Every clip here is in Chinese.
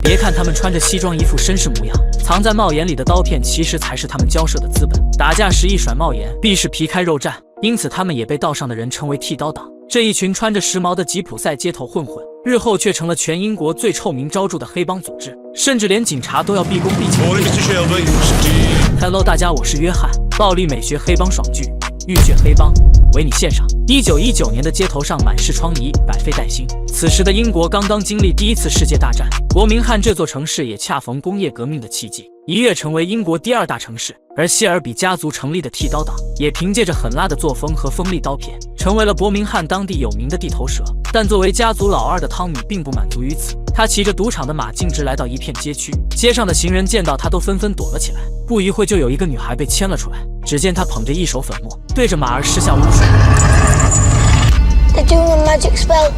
别看他们穿着西装，一副绅士模样，藏在帽檐里的刀片其实才是他们交涉的资本。打架时一甩帽檐，必是皮开肉绽，因此他们也被道上的人称为剃刀党。这一群穿着时髦的吉普赛街头混混，日后却成了全英国最臭名昭著的黑帮组织，甚至连警察都要毕恭毕敬。Hello， 大家，我是约翰，暴力美学黑帮爽剧《浴血黑帮》为你献上。1919年的街头上满是疮痍，百废待兴。此时的英国刚刚经历第一次世界大战，伯明翰这座城市也恰逢工业革命的契机，一跃成为英国第2大城市。而谢尔比家族成立的剃刀党，也凭借着狠辣的作风和锋利刀片，成为了伯明翰当地有名的地头蛇。但作为家族老二的汤米并不满足于此，他骑着赌场的马径直来到一片街区，街上的行人见到他都纷纷躲了起来。不一会就有一个女孩被牵了出来，只见她捧着一手粉末，对着马儿施下巫术。They're doing a magic spell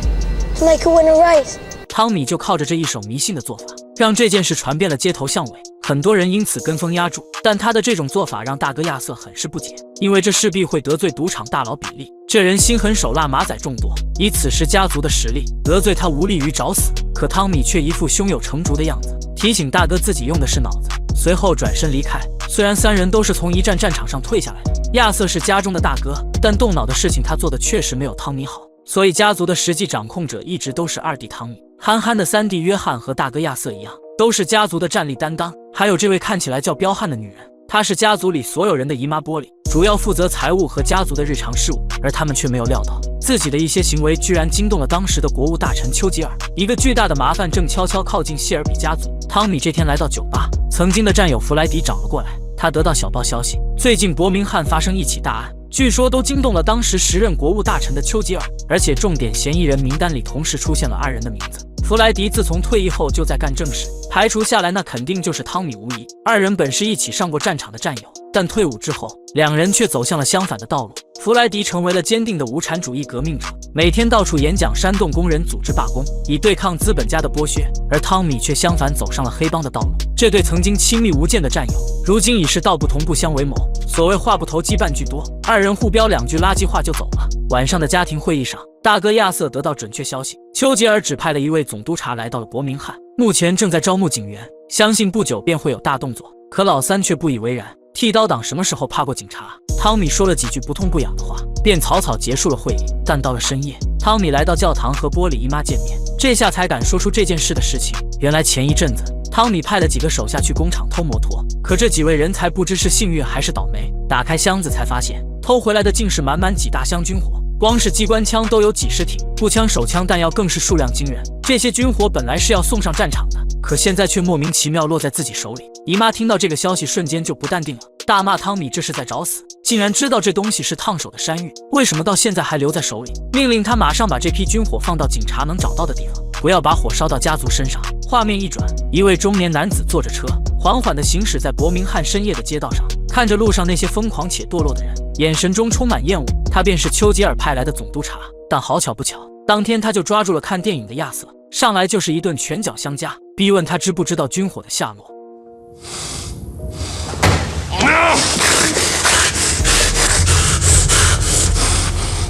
to make her win a race. 汤米就靠着这一手迷信的做法，让这件事传遍了街头巷尾，很多人因此跟风压住。但他的这种做法让大哥亚瑟很是不解，因为这势必会得罪赌场大佬比利。这人心狠手辣，马仔众多，以此时家族的实力，得罪他无利于找死。可汤米却一副胸有成竹的样子，提醒大哥自己用的是脑子，随后转身离开。虽然3人都是从一战战场上退下来的，亚瑟是家中的大哥，但动脑的事情他做的确实没有汤米好，所以家族的实际掌控者一直都是2弟汤米。憨憨的3弟约翰和大哥亚瑟一样，都是家族的战力担当。还有这位看起来叫彪悍的女人，她是家族里所有人的姨妈玻璃，主要负责财务和家族的日常事务。而他们却没有料到，自己的一些行为居然惊动了当时的国务大臣丘吉尔。一个巨大的麻烦正悄悄靠近谢尔比家族。汤米这天来到酒吧，曾经的战友弗莱迪找了过来。他得到小报消息，最近伯明翰发生一起大案，据说都惊动了当时时任国务大臣的丘吉尔，而且重点嫌疑人名单里同时出现了2人的名字。弗莱迪自从退役后就在干正事，排除下来那肯定就是汤米无疑。2人本是一起上过战场的战友，但退伍之后2人却走向了相反的道路。弗莱迪成为了坚定的无产主义革命者，每天到处演讲煽动工人组织罢工，以对抗资本家的剥削。而汤米却相反，走上了黑帮的道路。这对曾经亲密无间的战友，如今已是道不同不相为谋。所谓话不投机半句多，2人互飙2句垃圾话就走了。晚上的家庭会议上，大哥亚瑟得到准确消息，丘吉尔指派了一位总督察来到了伯明翰，目前正在招募警员，相信不久便会有大动作。可老3却不以为然，剃刀党什么时候怕过警察？汤米说了几句不痛不痒的话，便草草结束了会议。但到了深夜，汤米来到教堂和波里姨妈见面，这下才敢说出这件事的事情。原来前一阵子，汤米派了几个手下去工厂偷摩托，可这几位人才不知是幸运还是倒霉，打开箱子才发现，偷回来的竟是满满几大箱军火，光是机关枪都有几10挺，步枪、手枪、弹药更是数量惊人。这些军火本来是要送上战场的，可现在却莫名其妙落在自己手里。姨妈听到这个消息，瞬间就不淡定了，大骂汤米这是在找死，竟然知道这东西是烫手的山芋，为什么到现在还留在手里？命令他马上把这批军火放到警察能找到的地方，不要把火烧到家族身上。画面一转，一位中年男子坐着车，缓缓地行驶在伯明翰深夜的街道上，看着路上那些疯狂且堕落的人，眼神中充满厌恶。他便是丘吉尔派来的总督察。但好巧不巧，当天他就抓住了看电影的亚瑟，上来就是一顿拳脚相加，逼问他知不知道军火的下落。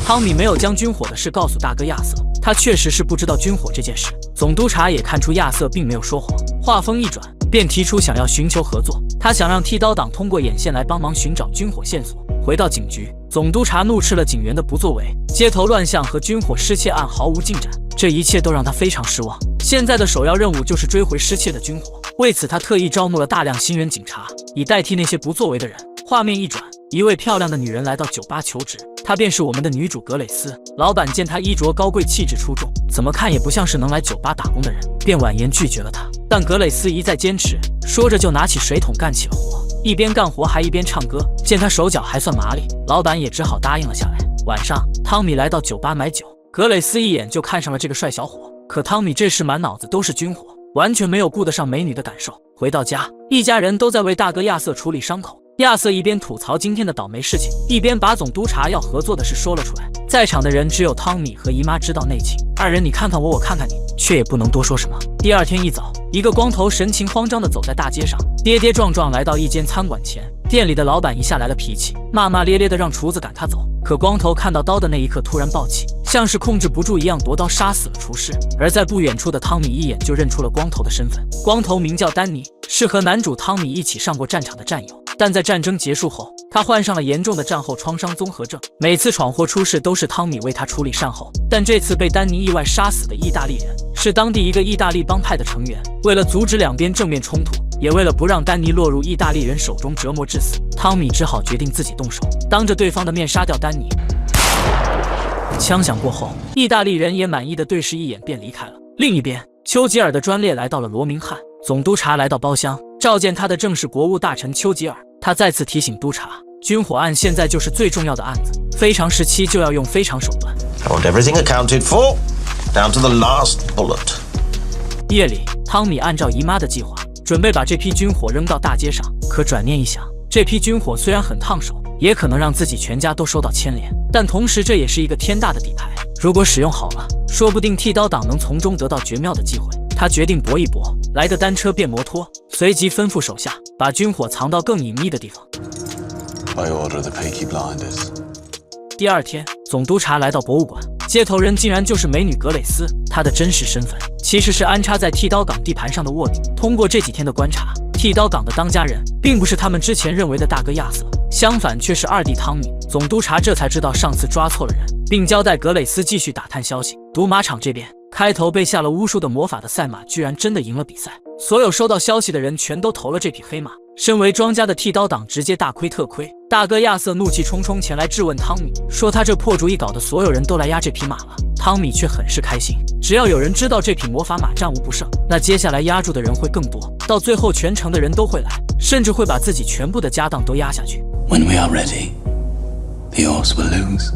汤米没有将军火的事告诉大哥亚瑟，他确实是不知道军火这件事。总督察也看出亚瑟并没有说谎，话锋一转，便提出想要寻求合作。他想让剃刀党通过眼线来帮忙寻找军火线索。回到警局，总督察怒斥了警员的不作为，街头乱象和军火失窃案毫无进展，这一切都让他非常失望。现在的首要任务就是追回失窃的军火，为此他特意招募了大量新人警察，以代替那些不作为的人。画面一转，一位漂亮的女人来到酒吧求职，她便是我们的女主格蕾丝。老板见她衣着高贵，气质出众，怎么看也不像是能来酒吧打工的人，便婉言拒绝了她。但格蕾丝一再坚持，说着就拿起水桶干起了活，一边干活还一边唱歌。见她手脚还算麻利，老板也只好答应了下来。晚上，汤米来到酒吧买酒，格蕾丝一眼就看上了这个帅小伙。可汤米这时满脑子都是军火，完全没有顾得上美女的感受。回到家，一家人都在为大哥亚瑟处理伤口。亚瑟一边吐槽今天的倒霉事情，一边把总督察要合作的事说了出来。在场的人只有汤米和姨妈知道内情，2人你看看我，我看看你，却也不能多说什么。第2天一早，一个光头神情慌张地走在大街上，跌跌撞撞来到一间餐馆前，店里的老板一下来了脾气，骂骂咧咧的让厨子赶他走。可光头看到刀的那一刻突然暴起，像是控制不住一样夺刀杀死了厨师。而在不远处的汤米一眼就认出了光头的身份，光头名叫丹尼，是和男主汤米一起上过战场的战友。但在战争结束后，他患上了严重的战后创伤综合症，每次闯祸出事都是汤米为他处理善后。但这次被丹尼意外杀死的意大利人是当地一个意大利帮派的成员。为了阻止两边正面冲突，也为了不让丹尼落入意大利人手中折磨致死，汤米只好决定自己动手，当着对方的面杀掉丹尼。枪响过后，意大利人也满意的对视一眼便离开了。另一边，丘吉尔的专列来到了罗明翰，总督察来到包厢，召见他的正是国务大臣丘吉尔。他再次提醒督察，军火案现在就是最重要的案子，非常时期就要用非常手段。I want everything accounted for, down to the last bullet. 夜里，汤米按照姨妈的计划，准备把这批军火扔到大街上。可转念一想，这批军火虽然很烫手，也可能让自己全家都受到牵连，但同时这也是一个天大的底牌。如果使用好了，说不定剃刀党能从中得到绝妙的机会。他决定搏一搏，来个单车变摩托，随即吩咐手下把军火藏到更隐秘的地方。I order the Peaky Blinders. 第二天，总督察来到博物馆，接头人竟然就是美女格蕾丝。她的真实身份其实是安插在剃刀港地盘上的卧底。通过这几天的观察，剃刀港的当家人并不是他们之前认为的大哥亚瑟，相反却是二弟汤米。总督察这才知道上次抓错了人，并交代格蕾丝继续打探消息。赌马场这边，开头被下了巫术的魔法的赛马居然真的赢了比赛，所有收到消息的人全都投了这匹黑马。身为庄家的剃刀党直接大亏特亏。大哥亚瑟怒气冲冲前来质问汤米，说他这破主意搞得所有人都来压这匹马了。汤米却很是开心，只要有人知道这匹魔法马战无不胜，那接下来压住的人会更多，到最后全城的人都会来，甚至会把自己全部的家当都压下去。 When we are ready, the horse will lose.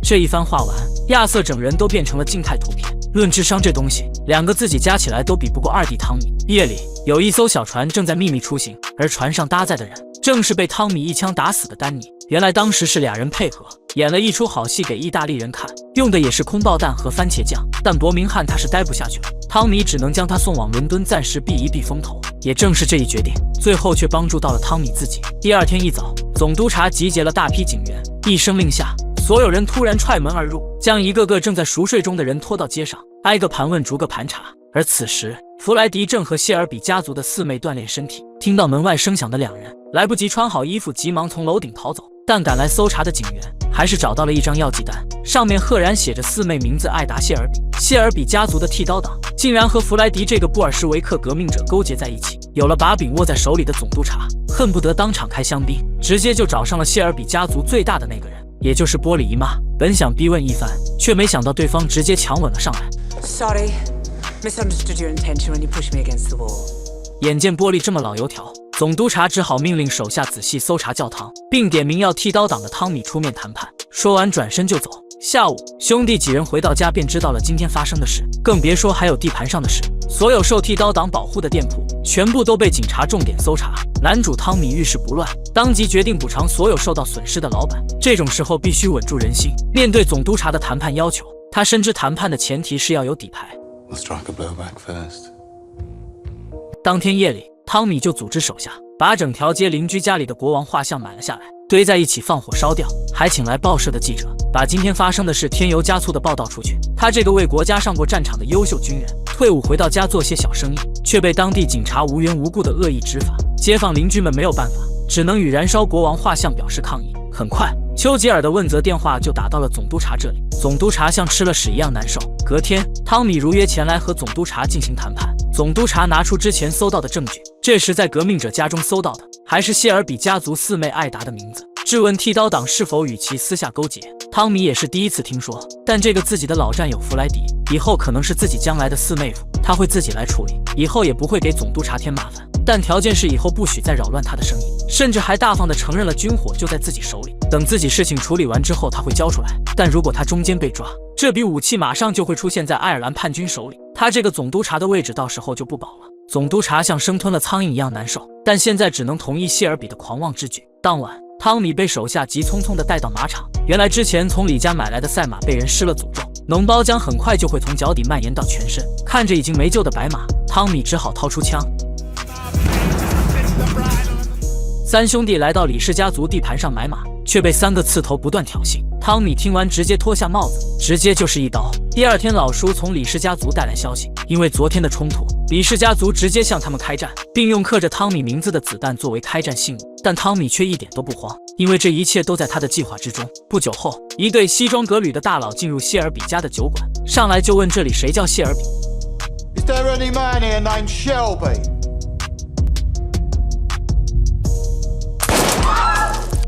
这一番话完，亚瑟整人都变成了静态图片。论智商这东西，两个自己加起来都比不过二弟汤米。夜里，有一艘小船正在秘密出行，而船上搭载的人正是被汤米一枪打死的丹尼。原来当时是俩人配合演了一出好戏给意大利人看，用的也是空爆弹和番茄酱。但伯明翰他是待不下去了，汤米只能将他送往伦敦，暂时避一避风头。也正是这一决定，最后却帮助到了汤米自己。第二天一早，总督察集结了大批警员，一声令下，所有人突然踹门而入，将一个个正在熟睡中的人拖到街上，挨个盘问，逐个盘查。而此时，弗莱迪正和谢尔比家族的四妹锻炼身体。听到门外声响的两人来不及穿好衣服，急忙从楼顶逃走。但赶来搜查的警员还是找到了一张药剂单，上面赫然写着四妹名字艾达·谢尔比。谢尔比家族的剃刀党竟然和弗莱迪这个布尔什维克革命者勾结在一起。有了把柄握在手里的总督察恨不得当场开香槟，直接就找上了谢尔比家族最大的那个人，也就是波里姨妈。本想逼问一番，却没想到对方直接强吻了上来。 Sorry, misunderstood your intention when you pushed me against the wall. 眼见波利这么老油条，总督察只好命令手下仔细搜查教堂，并点名要剃刀党的汤米出面谈判。说完转身就走。下午，兄弟几人回到家便知道了今天发生的事，更别说还有地盘上的事。所有受剃刀党保护的店铺全部都被警察重点搜查。男主汤米遇事不乱，当即决定补偿所有受到损失的老板。这种时候必须稳住人心。面对总督察的谈判要求，他深知谈判的前提是要有底牌。 We'll strike a blow back first. 当天夜里，汤米就组织手下把整条街邻居家里的国王画像买了下来，堆在一起放火烧掉，还请来报社的记者，把今天发生的事添油加醋的报道出去。他这个为国家上过战场的优秀军人，退伍回到家做些小生意，却被当地警察无缘无故的恶意执法。街坊邻居们没有办法，只能与燃烧国王画像表示抗议。很快，丘吉尔的问责电话就打到了总督察这里，总督察像吃了屎一样难受。隔天，汤米如约前来和总督察进行谈判。总督察拿出之前搜到的证据，这时在革命者家中搜到的还是谢尔比家族四妹艾达的名字。质问剃刀党是否与其私下勾结，汤米也是第一次听说。但这个自己的老战友弗莱迪，以后可能是自己将来的四妹夫，他会自己来处理，以后也不会给总督察添麻烦。但条件是以后不许再扰乱他的生意，甚至还大方地承认了军火就在自己手里，等自己事情处理完之后他会交出来。但如果他中间被抓，这笔武器马上就会出现在爱尔兰叛军手里，他这个总督察的位置到时候就不保了。总督察像生吞了苍蝇一样难受，但现在只能同意谢尔比的狂妄之举。当晚，汤米被手下急匆匆地带到马场，原来之前从李家买来的赛马被人施了诅咒，脓包浆很快就会从脚底蔓延到全身。看着已经没救的白马，汤米只好掏出枪。三兄弟来到李氏家族地盘上买马，却被3个刺头不断挑衅。汤米听完直接脱下帽子，直接就是一刀。第二天，老叔从李氏家族带来消息，因为昨天的冲突，李氏家族直接向他们开战，并用刻着汤米名字的子弹作为开战信物。但汤米却一点都不慌，因为这一切都在他的计划之中。不久后，一对西装革履的大佬进入谢尔比家的酒馆，上来就问这里谁叫谢尔比。Is there any man here named Shelby?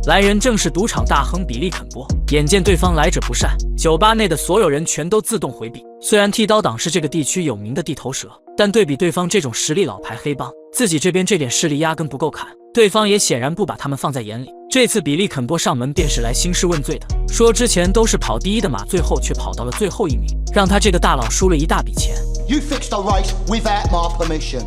来人正是赌场大亨比利肯波。眼见对方来者不善，酒吧内的所有人全都自动回避。虽然剃刀党是这个地区有名的地头蛇，但对比对方这种实力老牌黑帮，自己这边这点势力压根不够看，对方也显然不把他们放在眼里。这次比利肯波上门便是来兴师问罪的，说之前都是跑第一的马，最后却跑到了最后一名，让他这个大佬输了一大笔钱。 You fixed a race without my permission.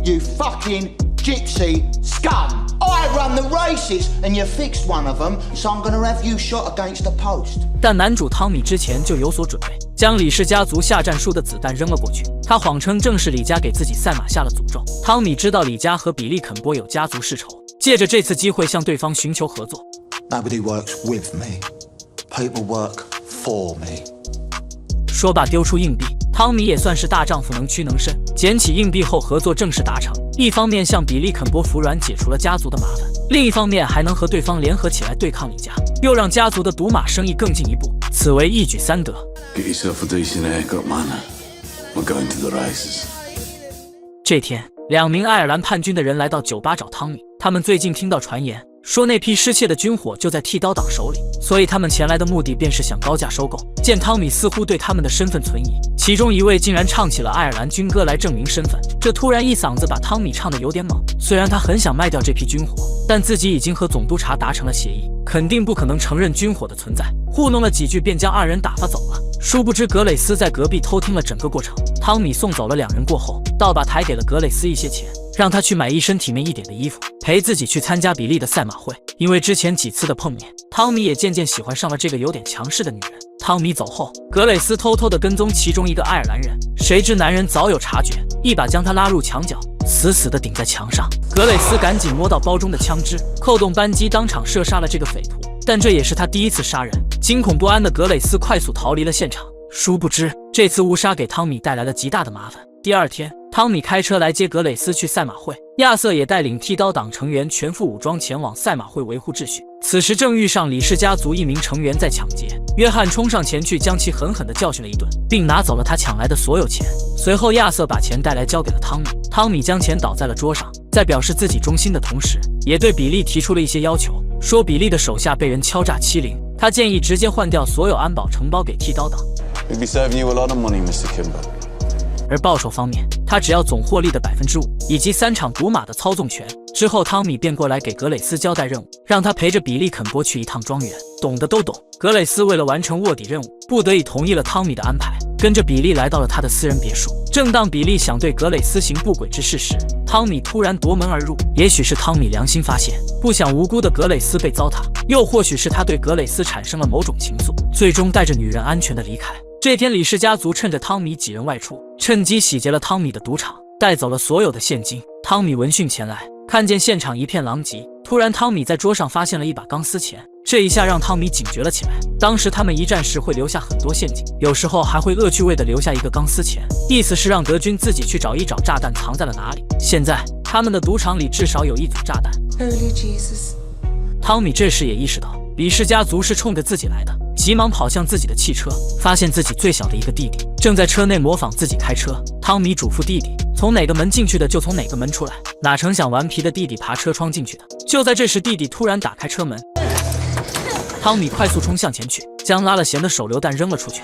You fucking gypsy scum. I run the races and you fixed one of them, so I'm gonna have you shot against the post. 但男主汤米之前就有所准备，将李氏家族下战书的子弹扔了过去。他谎称正是李家给自己赛马下了诅咒。汤米知道李家和比利肯波有家族世仇，借着这次机会向对方寻求合作。Nobody works with me. People work for me. 说罢丢出硬币，汤米也算是大丈夫能屈能伸，捡起硬币后合作正式达成。一方面向比利肯波服软，解除了家族的麻烦，另一方面还能和对方联合起来对抗李家，又让家族的赌马生意更进一步，此为一举三得。Get yourself a decent haircut, man. We're going to the races. 这天，2名爱尔兰叛军的人来到酒吧找汤米，他们最近听到传言，说那批失窃的军火就在剃刀党手里，所以他们前来的目的便是想高价收购。见汤米似乎对他们的身份存疑，其中一位竟然唱起了爱尔兰军歌来证明身份，这突然一嗓子把汤米唱得有点懵。虽然他很想卖掉这批军火，但自己已经和总督察达成了协议，肯定不可能承认军火的存在。糊弄了几句便将2人打发走了。殊不知格蕾斯在隔壁偷听了整个过程。汤米送走了2人过后，倒把抬给了格蕾斯一些钱，让他去买一身体面一点的衣服，陪自己去参加比利的赛马会。因为之前几次的碰面，汤米也渐渐喜欢上了这个有点强势的女人。汤米走后，格蕾斯偷偷地跟踪其中一个爱尔兰人，谁知男人早有察觉，一把将他拉入墙角，死死地顶在墙上。格蕾斯赶紧摸到包中的枪支，扣动扳机，当场射杀了这个匪徒。但这也是他第一次杀人，惊恐不安的格蕾斯快速逃离了现场。殊不知，这次误杀给汤米带来了极大的麻烦。第二天，汤米开车来接格蕾斯去赛马会，亚瑟也带领剃刀党成员全副武装前往赛马会维护秩序。此时正遇上李氏家族一名成员在抢劫，约翰冲上前去将其狠狠地教训了一顿，并拿走了他抢来的所有钱。随后亚瑟把钱带来交给了汤米，汤米将钱倒在了桌上，在表示自己忠心的同时，也对比利提出了一些要求，说比利的手下被人敲诈欺凌，他建议直接换掉所有安保承包给剃刀党。 We'd be saving you a lot of money, Mr. Kimber. 而报酬方面，他只要总获利的5%，以及3场赌马的操纵权。之后，汤米便过来给格蕾斯交代任务，让他陪着比利肯波去一趟庄园。懂的都懂，格蕾斯为了完成卧底任务，不得已同意了汤米的安排，跟着比利来到了他的私人别墅。正当比利想对格蕾斯行不轨之事时，汤米突然夺门而入。也许是汤米良心发现，不想无辜的格蕾斯被糟蹋，又或许是他对格蕾斯产生了某种情愫，最终带着女人安全的离开。 这天，李氏家族趁着汤米几人外出，趁机洗劫了汤米的赌场，带走了所有的现金。汤米闻讯前来，看见现场一片狼藉，突然汤米在桌上发现了一把钢丝钱，这一下让汤米警觉了起来。当时他们一战时会留下很多陷阱，有时候还会恶趣味地留下一个钢丝钱，意思是让德军自己去找一找炸弹藏在了哪里。现在他们的赌场里至少有1组炸弹。Holy Jesus！ 汤米这时也意识到李氏家族是冲着自己来的。 急忙跑向自己的汽车，发现自己最小的一个弟弟正在车内模仿自己开车。汤米嘱咐弟弟，从哪个门进去的就从哪个门出来。哪成想顽皮的弟弟爬车窗进去的。就在这时，弟弟突然打开车门，汤米快速冲向前去，将拉了弦的手榴弹扔了出去。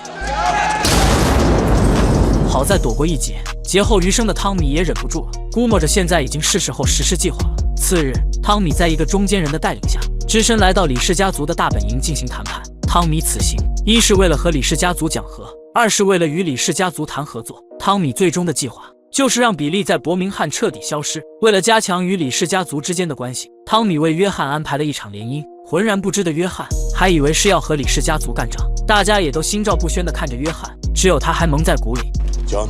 好在躲过一劫，劫后余生的汤米也忍不住了，估摸着现在已经是时候实施计划了。次日，汤米在一个中间人的带领下，只身来到李氏家族的大本营进行谈判。 汤米此行，一是为了和李氏家族讲和，二是为了与李氏家族谈合作。汤米最终的计划就是让比利在伯明翰彻底消失。为了加强与李氏家族之间的关系，汤米为约翰安排了一场联姻。浑然不知的约翰还以为是要和李氏家族干仗，大家也都心照不宣地看着约翰，只有他还蒙在鼓里。John,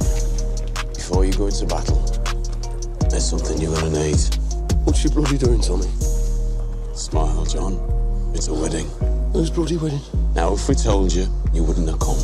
before you go into battle, there's something you're gonna need. What's your bloody doing, Tommy? Smile, John. It's a wedding. Whose bloody wedding? Now, if we told you, you wouldn't have come.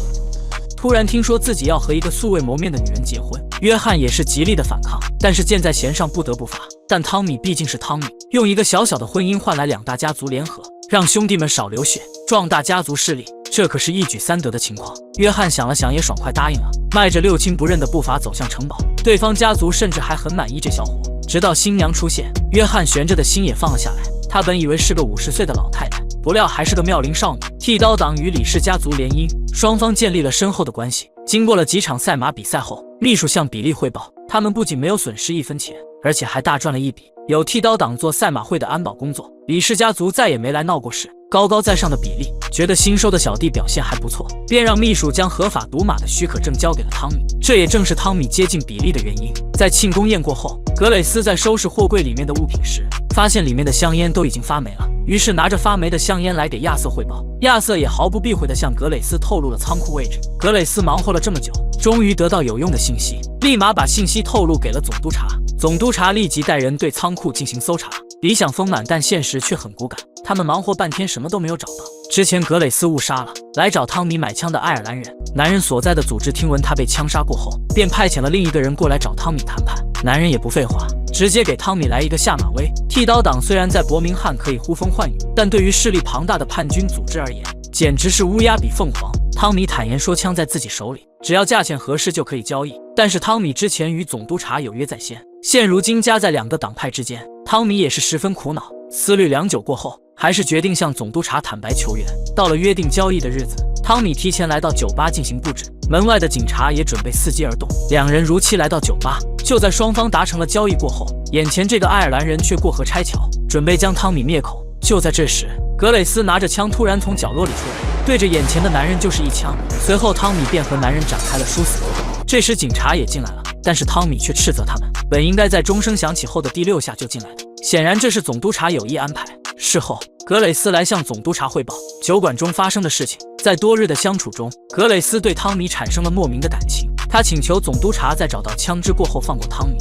突然听说自己要和一个素未谋面的女人结婚，约翰也是极力的反抗，但是箭在弦上不得不发。但汤米毕竟是汤米，用一个小小的婚姻换来两大家族联合，让兄弟们少流血，壮大家族势力，这可是一举三得的情况。约翰想了想，也爽快答应了，迈着六亲不认的步伐走向城堡。对方家族甚至还很满意这小伙。直到新娘出现，约翰悬着的心也放了下来。他本以为是个50岁的老太太，不料还是个妙龄少女。剃刀党与李氏家族联姻，双方建立了深厚的关系。经过了几场赛马比赛后，秘书向比利汇报，他们不仅没有损失1分钱，而且还大赚了一笔。有剃刀党做赛马会的安保工作，李氏家族再也没来闹过事。高高在上的比利觉得新收的小弟表现还不错，便让秘书将合法赌马的许可证交给了汤米。这也正是汤米接近比利的原因。在庆功宴过后，格蕾斯在收拾货柜里面的物品时，发现里面的香烟都已经发霉了，于是拿着发霉的香烟来给亚瑟汇报。亚瑟也毫不避讳地向格蕾斯透露了仓库位置。格蕾斯忙活了这么久，终于得到有用的信息，立马把信息透露给了总督察。总督察立即带人对仓库进行搜查。理想丰满，但现实却很骨感。他们忙活半天，什么都没有找到。之前格蕾斯误杀了来找汤米买枪的爱尔兰人，男人所在的组织听闻他被枪杀过后，便派遣了另一个人过来找汤米谈判。男人也不废话，直接给汤米来一个下马威。剃刀党虽然在伯明翰可以呼风唤雨，但对于势力庞大的叛军组织而言，简直是乌鸦比凤凰。汤米坦言说，枪在自己手里，只要价钱合适就可以交易。但是汤米之前与总督察有约在先，现如今夹在两个党派之间，汤米也是十分苦恼。思虑良久过后，还是决定向总督察坦白求援。到了约定交易的日子，汤米提前来到酒吧进行布置，门外的警察也准备伺机而动。两人如期来到酒吧，就在双方达成了交易过后，眼前这个爱尔兰人却过河拆桥，准备将汤米灭口。就在这时，格蕾斯拿着枪突然从角落里出来，对着眼前的男人就是一枪。随后汤米便和男人展开了殊死搏斗。这时警察也进来了，但是汤米却斥责他们，本应该在钟声响起后的第6下就进来的，显然这是总督察有意安排。事后，格蕾斯来向总督察汇报酒馆中发生的事情。在多日的相处中，格蕾斯对汤米产生了莫名的感情。他请求总督察在找到枪支过后放过汤米。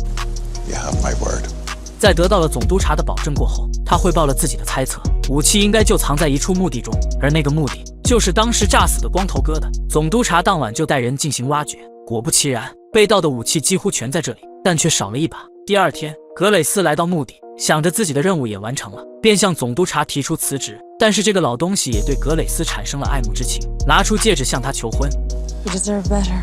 You have my word. 在得到了总督察的保证过后，他汇报了自己的猜测，武器应该就藏在一处墓地中，而那个墓地就是当时炸死的光头哥的。总督察当晚就带人进行挖掘，果不其然，被盗的武器几乎全在这里，但却少了一把。第二天，格蕾斯来到墓地，想着自己的任务也完成了，便向总督察提出辞职。但是这个老东西也对格蕾斯产生了爱慕之情，拿出戒指向她求婚。You deserve better.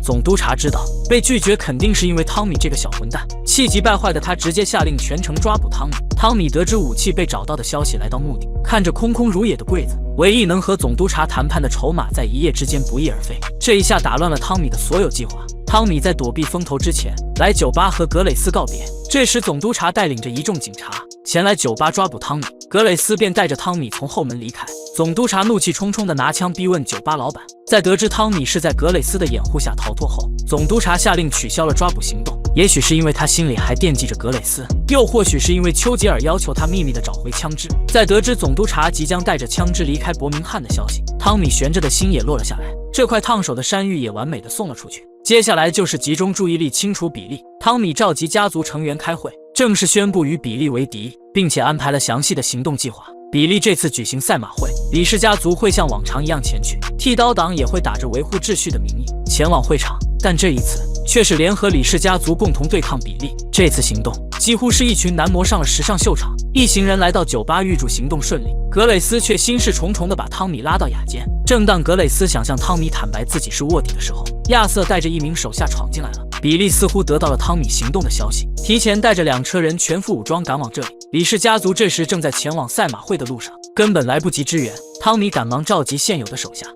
总督察知道被拒绝肯定是因为汤米这个小混蛋，气急败坏的他直接下令全城抓捕汤米。汤米得知武器被找到的消息，来到墓地，看着空空如也的柜子，唯一能和总督察谈判的筹码在一夜之间不翼而飞。这一下打乱了汤米的所有计划。汤米在躲避风头之前，来酒吧和格蕾斯告别。这时总督察带领着一众警察前来酒吧抓捕汤米，格蕾斯便带着汤米从后门离开。总督察怒气冲冲地拿枪逼问酒吧老板。在得知汤米是在格蕾斯的掩护下逃脱后，总督察下令取消了抓捕行动。也许是因为他心里还惦记着格蕾斯，又或许是因为丘吉尔要求他秘密地找回枪支。在得知总督察即将带着枪支离开伯明翰的消息，汤米悬着的心也落了下来，这块烫手的山芋也完美地送了出去。接下来就是集中注意力清除比利。汤米召集家族成员开会，正式宣布与比利为敌，并且安排了详细的行动计划。比利这次举行赛马会，李氏家族会像往常一样前去，剃刀党也会打着维护秩序的名义前往会场，但这一次却是联合李氏家族共同对抗比利。这次行动几乎是一群男模上了时尚秀场。一行人来到酒吧，预祝行动顺利。格蕾斯却心事重重地把汤米拉到雅间。正当格蕾斯想向汤米坦白自己是卧底的时候，亚瑟带着一名手下闯进来了。比利似乎得到了汤米行动的消息，提前带着2车人全副武装赶往这里。李氏家族这时正在前往赛马会的路上，根本来不及支援。汤米赶忙召集现有的手下。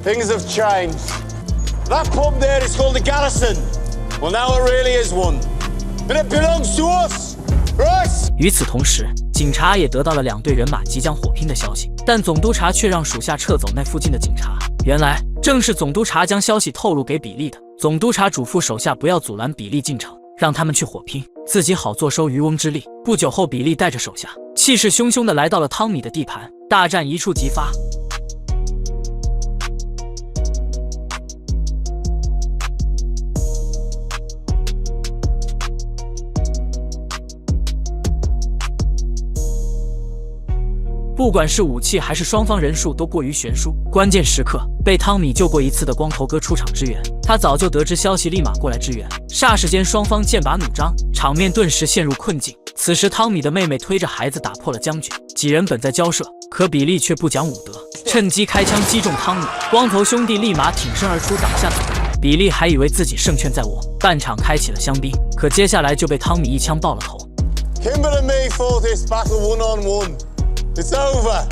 Things have changed. That pub there is called the Garrison. Well, now it really is one. And it belongs to us, right? 与此同时，警察也得到了2队人马即将火拼的消息，但总督察却让属下撤走那附近的警察。原来正是总督察将消息透露给比利的。总督察嘱咐手下不要阻拦比利进城，让他们去火拼，自己好坐收渔翁之利。不久后，比利带着手下气势汹汹地来到了汤米的地盘，大战一触即发。不管是武器还是双方人数都过于悬殊。关键时刻被汤米救过一次的光头哥出场支援，他早就得知消息，立马过来支援。霎时间双方剑拔弩张，场面顿时陷入困境。此时汤米的妹妹推着孩子打破了僵局，几人本在交涉，可比利却不讲武德，趁机开枪击中汤米。光头兄弟立马挺身而出挡下子弹。比利还以为自己胜券在握，半场开启了香槟，可接下来就被汤米一枪爆了头。Kimber and me fought this battle one-on-one. It's over.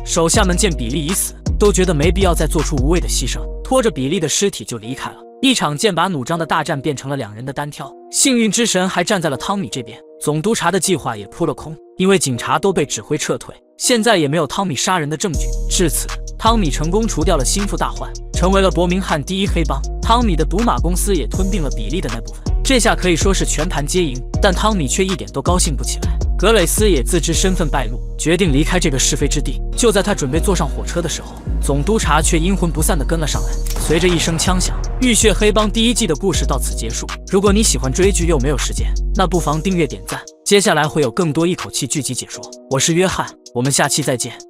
手下们见比利已死，都觉得没必要再做出无谓的牺牲，拖着比利的尸体就离开了。一场剑拔弩张的大战变成了两人的单挑，幸运之神还站在了汤米这边。总督察的计划也扑了空，因为警察都被指挥撤退，现在也没有汤米杀人的证据。至此，汤米成功除掉了心腹大患，成为了伯明翰第一黑帮。汤米的赌马公司也吞并了比利的那部分，这下可以说是全盘皆赢。但汤米却一点都高兴不起来。格蕾斯也自知身份败露，决定离开这个是非之地。就在他准备坐上火车的时候，总督察却阴魂不散地跟了上来。随着一声枪响，《浴血黑帮》第1季的故事到此结束。如果你喜欢追剧又没有时间，那不妨订阅点赞，接下来会有更多一口气剧集解说。我是约翰，我们下期再见。